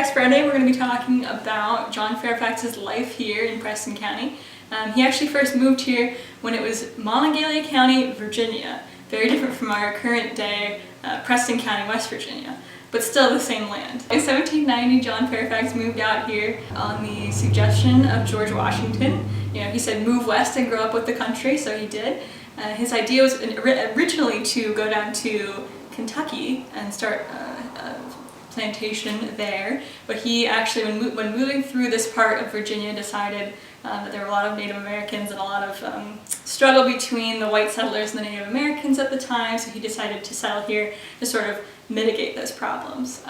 Fairfax Friday, we're going to be talking about John Fairfax's life here in Preston County. He actually first moved here when it was Monongalia County, Virginia. Very different from our current day Preston County, West Virginia, but still the same land. In 1790, John Fairfax moved out here on the suggestion of George Washington. He said move west and grow up with the country, so he did. His idea was originally to go down to Kentucky and start a plantation there, but he actually, when moving through this part of Virginia, decided that there were a lot of Native Americans and a lot of struggle between the white settlers and the Native Americans at the time, so he decided to settle here to sort of mitigate those problems.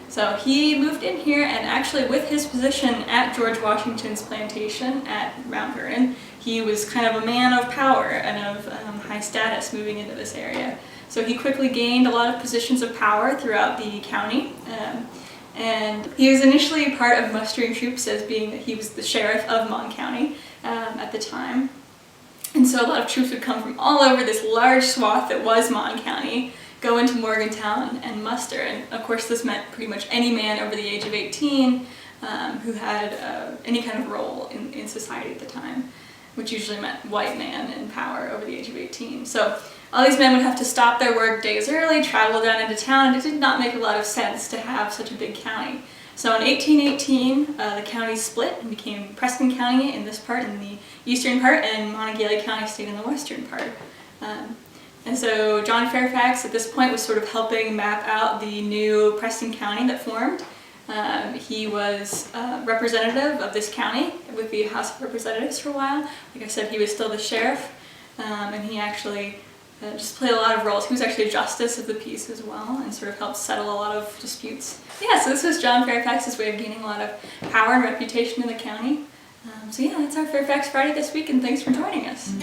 So he moved in here, and actually with his position at George Washington's plantation at Mount Vernon, he was kind of a man of power and of high status moving into this area. So he quickly gained a lot of positions of power throughout the county, and he was initially part of mustering troops, as being that he was the sheriff of Mon County at the time. And so a lot of troops would come from all over this large swath that was Mon County, go into Morgantown and muster. And of course this meant pretty much any man over the age of 18 who had any kind of role in society at the time, which usually meant white man in power over the age of 18. So all these men would have to stop their work days early, travel down into town, and it did not make a lot of sense to have such a big county. So in 1818, the county split and became Preston County in this part, in the eastern part, and Monongalia County stayed in the western part. And so John Fairfax at this point was sort of helping map out the new Preston County that formed. He was representative of this county with the House of Representatives for a while. Like I said, he was still the sheriff, and he actually just played a lot of roles. He was actually a justice of the peace as well, and sort of helped settle a lot of disputes. Yeah, so this was John Fairfax's way of gaining a lot of power and reputation in the county. So yeah, that's our Fairfax Friday this week, and thanks for joining us.